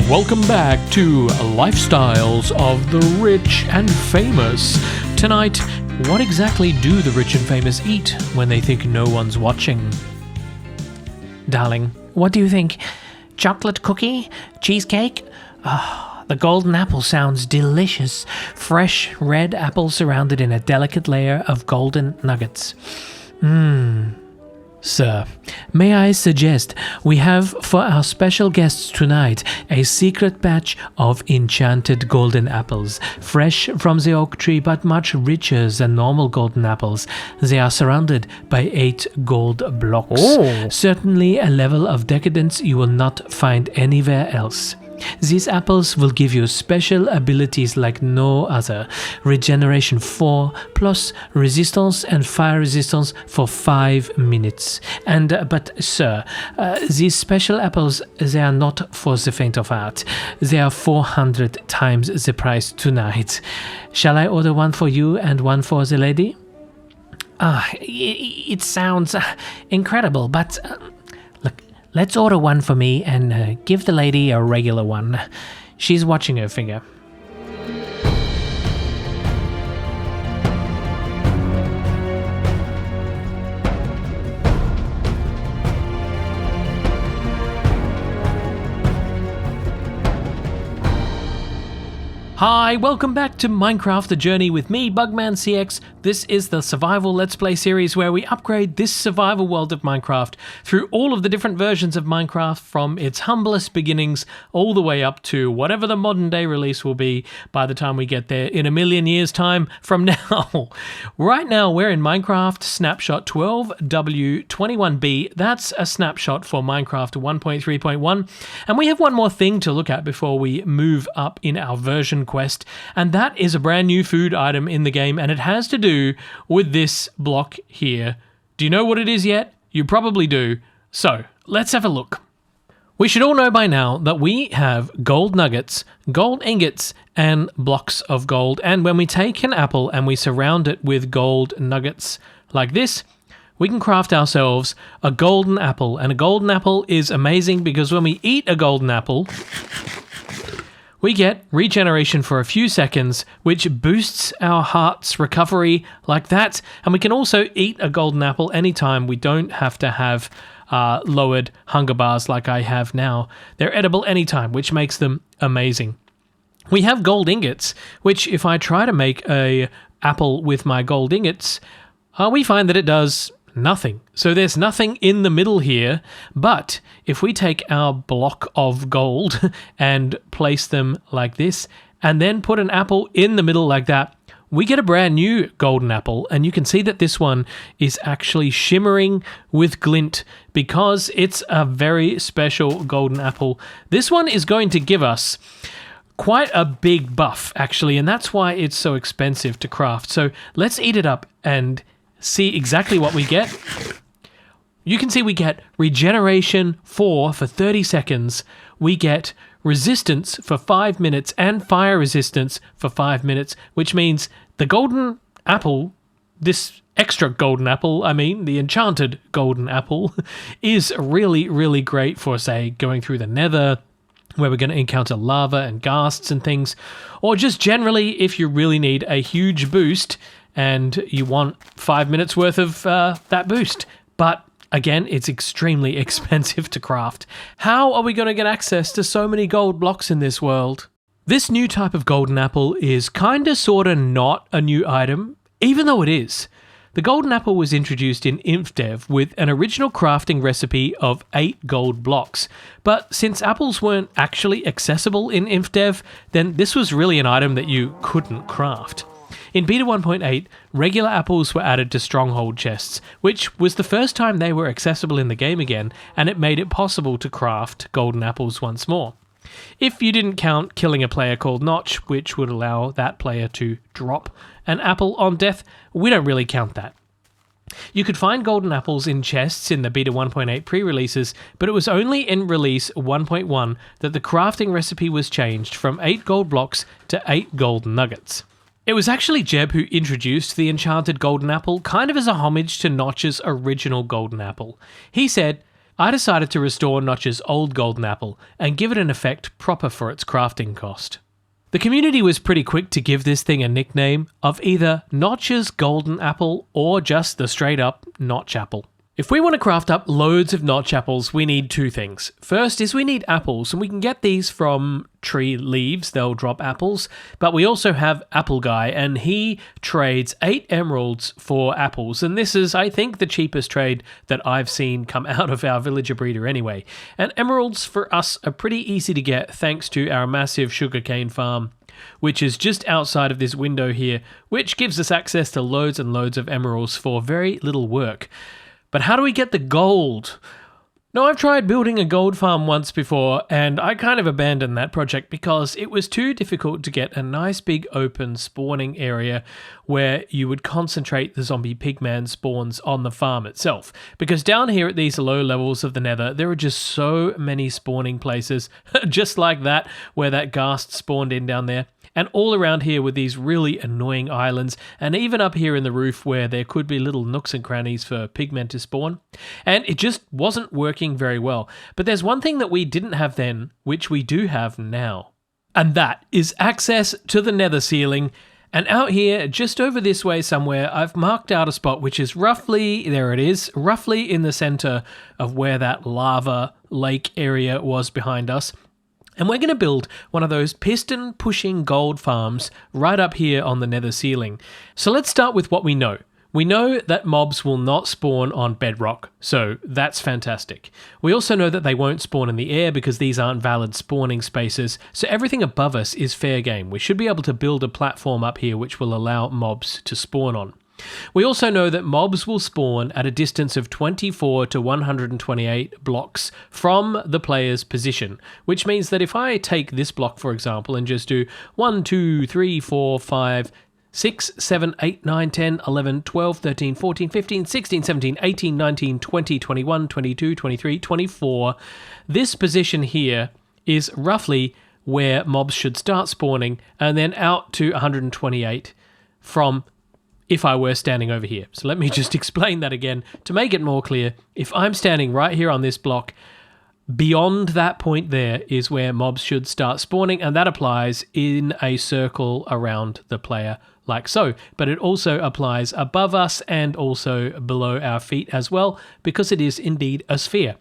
Welcome back to Lifestyles of the Rich and Famous. Tonight, what exactly do the rich and famous eat when they think no one's watching? Darling, what do you think? Chocolate cookie? Cheesecake? The golden apple sounds delicious. Fresh red apple surrounded in a delicate layer of golden nuggets. Sir, may I suggest we have for our special guests tonight a secret batch of enchanted golden apples, fresh from the oak tree but much richer than normal golden apples. They are surrounded by 8 gold blocks. Certainly a level of decadence you will not find anywhere else. These apples will give you special abilities like no other. Regeneration 4 plus resistance and fire resistance for 5 minutes. But sir, these special apples, they are not for the faint of heart. They are 400 times the price tonight. Shall I order one for you and one for the lady? It sounds incredible, but look, let's order one for me and give the lady a regular one. She's watching her finger. Hi, welcome back to Minecraft The Journey with me, BugmanCX. This is the Survival Let's Play series where we upgrade this survival world of Minecraft through all of the different versions of Minecraft from its humblest beginnings all the way up to whatever the modern day release will be by the time we get there in a million years' time from now. Right now we're in Minecraft Snapshot 12W21B. That's a snapshot for Minecraft 1.3.1. And we have one more thing to look at before we move up in our version quest, and that is a brand new food item in the game, and it has to do with this block here. Do you know what it is yet? You probably do. So let's have a look. We should all know by now that we have gold nuggets, gold ingots, and blocks of gold, and when we take an apple and we surround it with gold nuggets like this, we can craft ourselves a golden apple. And a golden apple is amazing because when we eat a golden apple, we get regeneration for a few seconds, which boosts our heart's recovery like that. And we can also eat a golden apple anytime. We don't have to have lowered hunger bars like I have now. They're edible anytime, which makes them amazing. We have gold ingots, which if I try to make a apple with my gold ingots, we find that it does nothing. So there's nothing in the middle here, but if we take our block of gold and place them like this, and then put an apple in the middle like that, we get a brand new golden apple, and you can see that this one is actually shimmering with glint because it's a very special golden apple. This one is going to give us quite a big buff, actually, and that's why it's so expensive to craft. So let's eat it up and see exactly what we get. You can see we get regeneration 4 for 30 seconds. We get resistance for 5 minutes and fire resistance for 5 minutes, which means the golden apple, this extra golden apple, the enchanted golden apple, is really, really great for, say, going through the nether, where we're going to encounter lava and ghasts and things, or just generally if you really need a huge boost and you want 5 minutes worth of that boost. But again, it's extremely expensive to craft. How are we going to get access to so many gold blocks in this world? This new type of golden apple is kinda sorta not a new item, even though it is. The golden apple was introduced in InfDev with an original crafting recipe of 8 gold blocks. But since apples weren't actually accessible in InfDev, then this was really an item that you couldn't craft. In Beta 1.8, regular apples were added to stronghold chests, which was the first time they were accessible in the game again, and it made it possible to craft golden apples once more. If you didn't count killing a player called Notch, which would allow that player to drop an apple on death, we don't really count that. You could find golden apples in chests in the Beta 1.8 pre-releases, but it was only in Release 1.1 that the crafting recipe was changed from 8 gold blocks to 8 golden nuggets. It was actually Jeb who introduced the Enchanted Golden Apple, kind of as a homage to Notch's original Golden Apple. He said, I decided to restore Notch's old golden apple and give it an effect proper for its crafting cost. The community was pretty quick to give this thing a nickname of either Notch's Golden Apple or just the straight up Notch Apple. If we want to craft up loads of Notch apples, we need two things. First is we need apples, and we can get these from tree leaves, they'll drop apples, but we also have Apple Guy, and he trades 8 emeralds for apples, and this is, I think, the cheapest trade that I've seen come out of our villager breeder anyway. And emeralds for us are pretty easy to get thanks to our massive sugarcane farm, which is just outside of this window here, which gives us access to loads and loads of emeralds for very little work. But how do we get the gold? Now, I've tried building a gold farm once before, and I kind of abandoned that project because it was too difficult to get a nice big open spawning area where you would concentrate the zombie pigman spawns on the farm itself. Because down here at these low levels of the nether, there are just so many spawning places, just like that, where that ghast spawned in down there. And all around here with these really annoying islands, and even up here in the roof where there could be little nooks and crannies for pigmen to spawn. And it just wasn't working very well. But there's one thing that we didn't have then, which we do have now. And that is access to the nether ceiling. And out here, just over this way somewhere, I've marked out a spot which is roughly, there it is, roughly in the center of where that lava lake area was behind us. And we're going to build one of those piston-pushing gold farms right up here on the nether ceiling. So let's start with what we know. We know that mobs will not spawn on bedrock, so that's fantastic. We also know that they won't spawn in the air because these aren't valid spawning spaces, so everything above us is fair game. We should be able to build a platform up here which will allow mobs to spawn on. We also know that mobs will spawn at a distance of 24 to 128 blocks from the player's position, which means that if I take this block, for example, and just do 1, 2, 3, 4, 5, 6, 7, 8, 9, 10, 11, 12, 13, 14, 15, 16, 17, 18, 19, 20, 21, 22, 23, 24, this position here is roughly where mobs should start spawning, and then out to 128 from if I were standing over here. So let me just explain that again to make it more clear. If I'm standing right here on this block, beyond that point there is where mobs should start spawning, and that applies in a circle around the player like so. But it also applies above us and also below our feet as well, because it is indeed a sphere.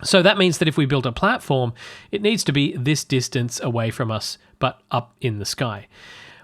So that means that if we build a platform, it needs to be this distance away from us, but up in the sky.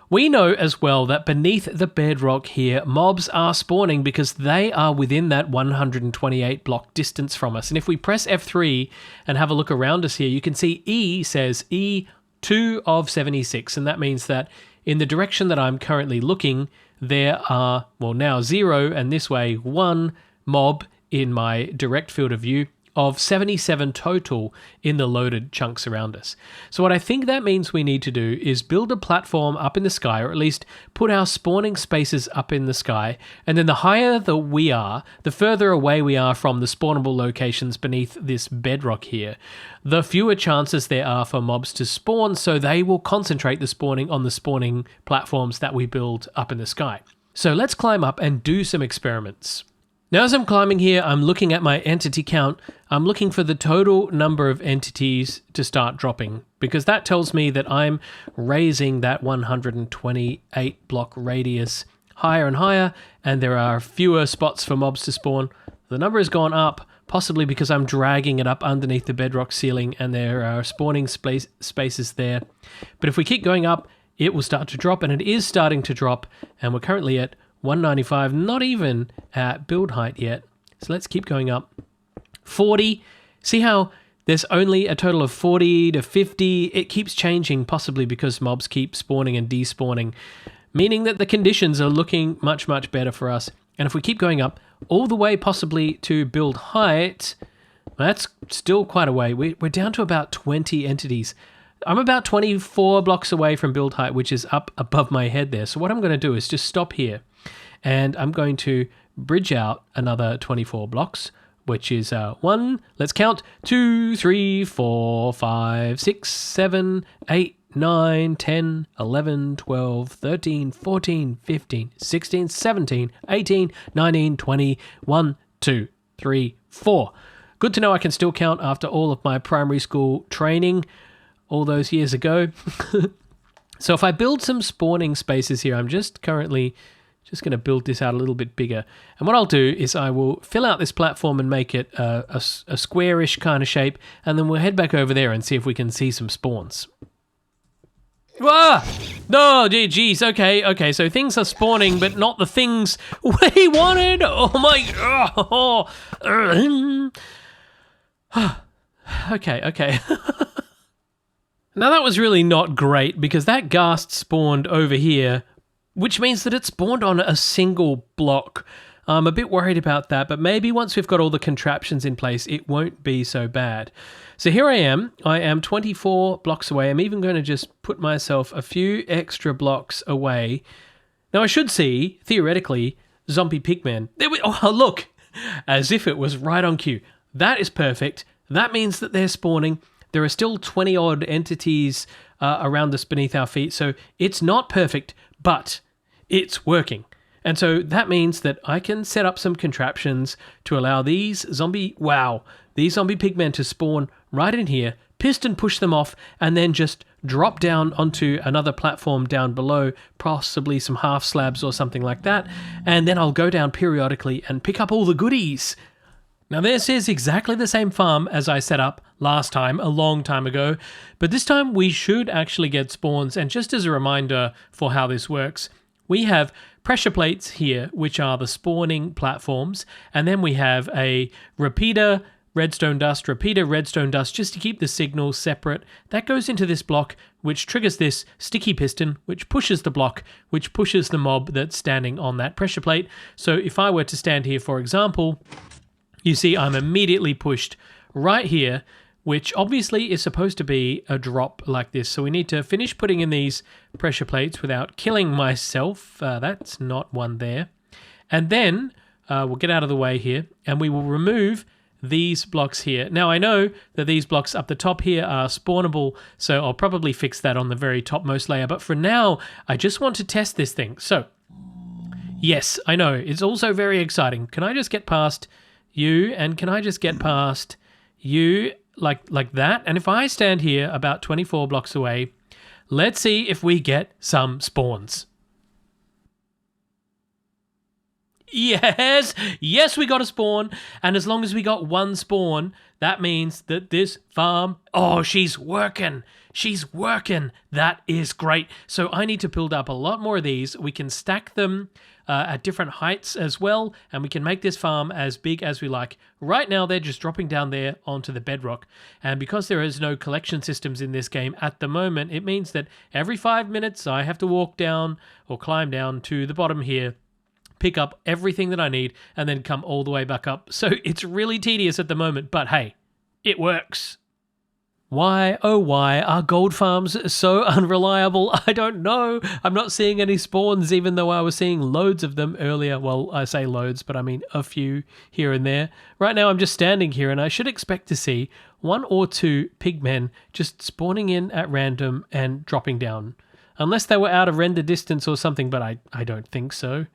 We know as well that beneath the bedrock here, mobs are spawning because they are within that 128 block distance from us. And if we press F3 and have a look around us here, you can see E says E2 of 76. And that means that in the direction that I'm currently looking, there are, well, now 0 and this way 1 mob in my direct field of view of 77 total in the loaded chunks around us. So what I think that means we need to do is build a platform up in the sky, or at least put our spawning spaces up in the sky, and then the higher that we are, the further away we are from the spawnable locations beneath this bedrock here, the fewer chances there are for mobs to spawn, so they will concentrate the spawning on the spawning platforms that we build up in the sky. So let's climb up and do some experiments. Now as I'm climbing here, I'm looking at my entity count. I'm looking for the total number of entities to start dropping, because that tells me that I'm raising that 128 block radius higher and higher, and there are fewer spots for mobs to spawn. The number has gone up, possibly because I'm dragging it up underneath the bedrock ceiling and there are spawning spaces there. But if we keep going up, it will start to drop, and it is starting to drop, and we're currently at 195, not even at build height yet. So let's keep going up. 40. See how there's only a total of 40 to 50. It keeps changing, possibly because mobs keep spawning and despawning, meaning that the conditions are looking much, much better for us. And if we keep going up all the way possibly to build height, that's still quite a way. We're down to about 20 entities. I'm about 24 blocks away from build height, which is up above my head there. So what I'm going to do is just stop here, and I'm going to bridge out another 24 blocks, which is 1, let's count, 2, 3, 4, 5, 6, 7, 8, 9, 10, 11, 12, 13, 14, 15, 16, 17, 18, 19, 20, 1, 2, 3, 4. Good to know I can still count after all of my primary school training all those years ago. So if I build some spawning spaces here, I'm just currently just going to build this out a little bit bigger. And what I'll do is I will fill out this platform and make it a squarish kind of shape, and then we'll head back over there and see if we can see some spawns. Ah! No, geez, okay, so things are spawning, but not the things we wanted. Oh my, okay. Now that was really not great because that ghast spawned over here, which means that it spawned on a single block. I'm a bit worried about that, but maybe once we've got all the contraptions in place, it won't be so bad. So here I am 24 blocks away. I'm even going to just put myself a few extra blocks away. Now I should see, theoretically, zombie pigmen. Oh, look, as if it was right on cue. That is perfect. That means that they're spawning. There are still 20 odd entities around us beneath our feet, so it's not perfect, but it's working. And so that means that I can set up some contraptions to allow these zombie pigmen to spawn right in here, piston push them off, and then just drop down onto another platform down below, possibly some half slabs or something like that, and then I'll go down periodically and pick up all the goodies. Now this is exactly the same farm as I set up last time, a long time ago, but this time we should actually get spawns. And just as a reminder for how this works, we have pressure plates here, which are the spawning platforms, and then we have a repeater redstone dust, just to keep the signal separate. That goes into this block, which triggers this sticky piston, which pushes the block, which pushes the mob that's standing on that pressure plate. So if I were to stand here, for example, you see I'm immediately pushed right here, which obviously is supposed to be a drop like this. So we need to finish putting in these pressure plates without killing myself. That's not one there. And then we'll get out of the way here and we will remove these blocks here. Now I know that these blocks up the top here are spawnable, so I'll probably fix that on the very topmost layer. But for now, I just want to test this thing. So yes, I know, it's also very exciting. Can I just get past you, and can I just get past you like that? And if I stand here about 24 blocks away, let's see if we get some spawns. Yes, we got a spawn. And as long as we got one spawn, that means that this farm, she's working. That is great. So I need to build up a lot more of these. We can stack them at different heights as well, and we can make this farm as big as we like. Right now, they're just dropping down there onto the bedrock, and because there is no collection systems in this game at the moment, it means that every 5 minutes I have to walk down or climb down to the bottom here, pick up everything that I need, and then come all the way back up. So it's really tedious at the moment, but hey, it works. Why, oh why, are gold farms so unreliable? I don't know. I'm not seeing any spawns, even though I was seeing loads of them earlier. Well, I say loads, but I mean a few here and there. Right now I'm just standing here and I should expect to see 1 or 2 pigmen just spawning in at random and dropping down. Unless they were out of render distance or something, but I don't think so.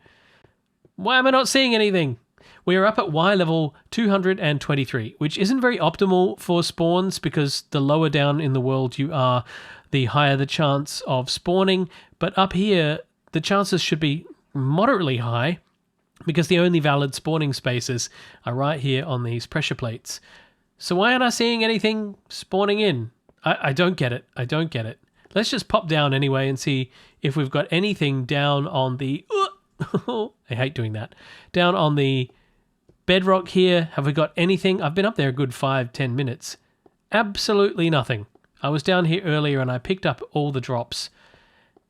Why am I not seeing anything? We are up at Y level 223, which isn't very optimal for spawns because the lower down in the world you are, the higher the chance of spawning. But up here, the chances should be moderately high because the only valid spawning spaces are right here on these pressure plates. So why aren't I seeing anything spawning in? I don't get it. Let's just pop down anyway and see if we've got anything down on the... I hate doing that. Down on the bedrock here, have we got anything? I've been up there a good 5-10 minutes. Absolutely nothing. I was down here earlier and I picked up all the drops.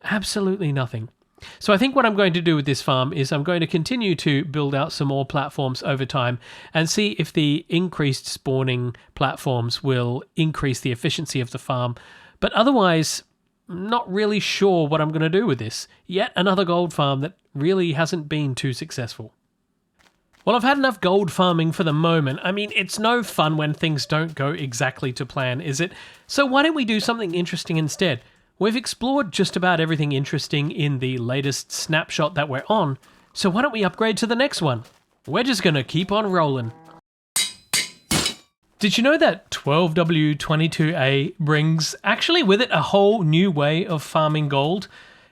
Absolutely nothing. So I think what I'm going to do with this farm is I'm going to continue to build out some more platforms over time and see if the increased spawning platforms will increase the efficiency of the farm. But otherwise, not really sure what I'm going to do with this. Yet another gold farm that really hasn't been too successful. Well, I've had enough gold farming for the moment. I mean, it's no fun when things don't go exactly to plan, is it? So why don't we do something interesting instead? We've explored just about everything interesting in the latest snapshot that we're on, so why don't we upgrade to the next one? We're just going to keep on rolling. Did you know that 12W22A brings actually with it a whole new way of farming gold?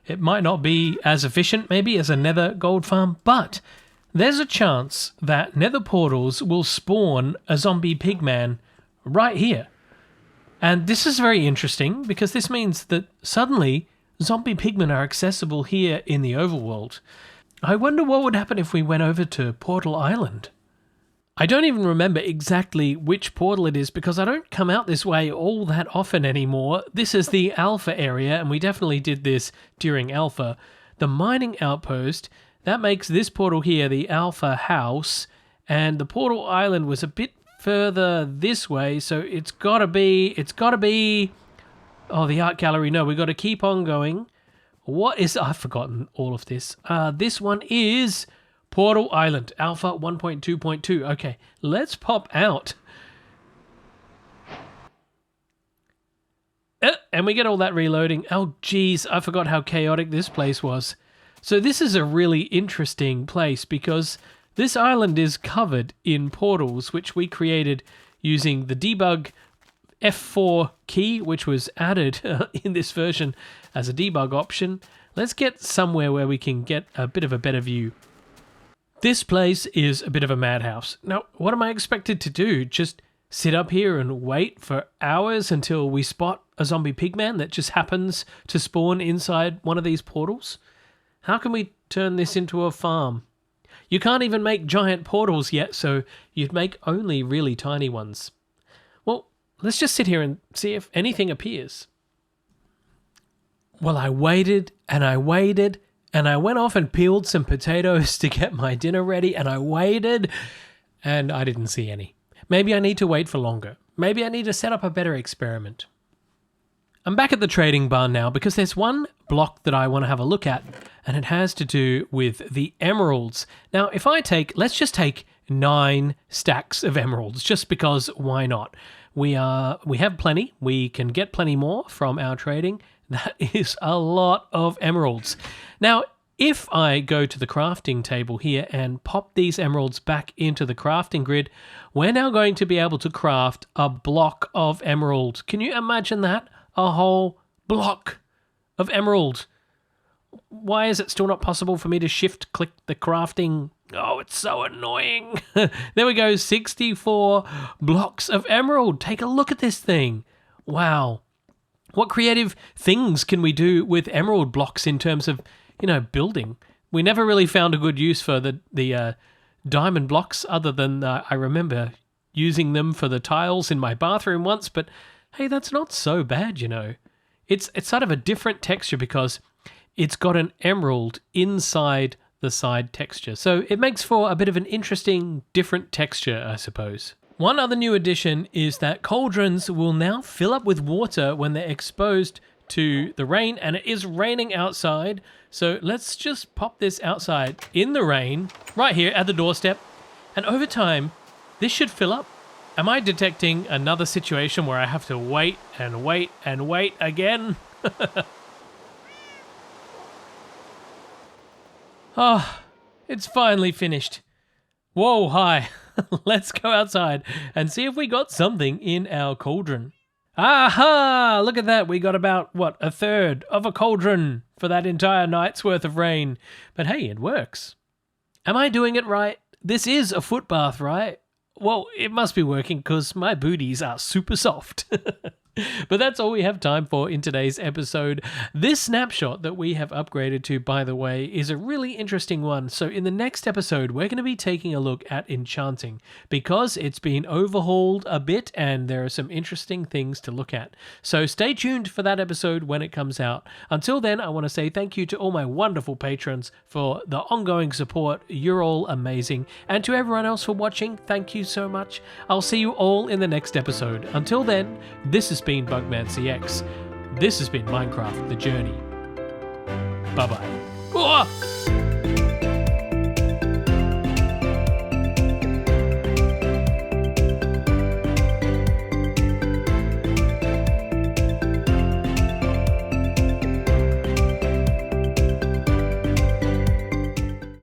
It might not be as efficient maybe as a nether gold farm, but there's a chance that nether portals will spawn a zombie pigman right here. And this is very interesting because this means that suddenly zombie pigmen are accessible here in the overworld. I wonder what would happen if we went over to Portal Island. I don't even remember exactly which portal it is because I don't come out this way all that often anymore. This is the Alpha area, and we definitely did this during Alpha. The mining outpost, that makes this portal here the Alpha house, and the Portal Island was a bit further this way, so it's gotta be, oh, the art gallery. No, we gotta keep on going. I've forgotten all of this. This one is Portal Island, Alpha 1.2.2. Okay, let's pop out. And we get all that reloading. Oh, geez, I forgot how chaotic this place was. So this is a really interesting place because this island is covered in portals, which we created using the debug F4 key, which was added in this version as a debug option. Let's get somewhere where we can get a bit of a better view. This place is a bit of a madhouse. Now, what am I expected to do? Just sit up here and wait for hours until we spot a zombie pigman that just happens to spawn inside one of these portals? How can we turn this into a farm? You can't even make giant portals yet, so you'd make only really tiny ones. Well, let's just sit here and see if anything appears. Well, I waited and I waited, and I went off and peeled some potatoes to get my dinner ready, and I waited, and I didn't see any. Maybe I need to wait for longer. Maybe I need to set up a better experiment. I'm back at the trading barn now because there's one block that I want to have a look at, and it has to do with the emeralds. Now, if let's just take 9 stacks of emeralds, just because why not? We have plenty. We can get plenty more from our trading. That is a lot of emeralds. Now, if I go to the crafting table here and pop these emeralds back into the crafting grid, we're now going to be able to craft a block of emerald. Can you imagine that? A whole block of emerald. Why is it still not possible for me to shift-click the crafting? Oh, it's so annoying. There we go, 64 blocks of emerald. Take a look at this thing. Wow. What creative things can we do with emerald blocks in terms of, building? We never really found a good use for the diamond blocks other than I remember using them for the tiles in my bathroom once, but hey, that's not so bad, It's sort of a different texture because it's got an emerald inside the side texture. So it makes for a bit of an interesting, different texture, I suppose. One other new addition is that cauldrons will now fill up with water when they're exposed to the rain, and it is raining outside. So let's just pop this outside in the rain, right here at the doorstep. And over time, this should fill up. Am I detecting another situation where I have to wait and wait and wait again? Oh, it's finally finished. Whoa, hi. Let's go outside and see if we got something in our cauldron. Aha! Look at that. We got about, a third of a cauldron for that entire night's worth of rain. But hey, it works. Am I doing it right? This is a foot bath, right? Well, it must be working because my booties are super soft. But that's all we have time for in today's episode. This snapshot that we have upgraded to, by the way, is a really interesting one. So in the next episode, we're going to be taking a look at enchanting because it's been overhauled a bit and there are some interesting things to look at. So stay tuned for that episode when it comes out. Until then, I want to say thank you to all my wonderful patrons for the ongoing support. You're all amazing. And to everyone else for watching, thank you so much. I'll see you all in the next episode. Until then, this has been Bugman CX. This has been Minecraft The Journey. Bye-bye.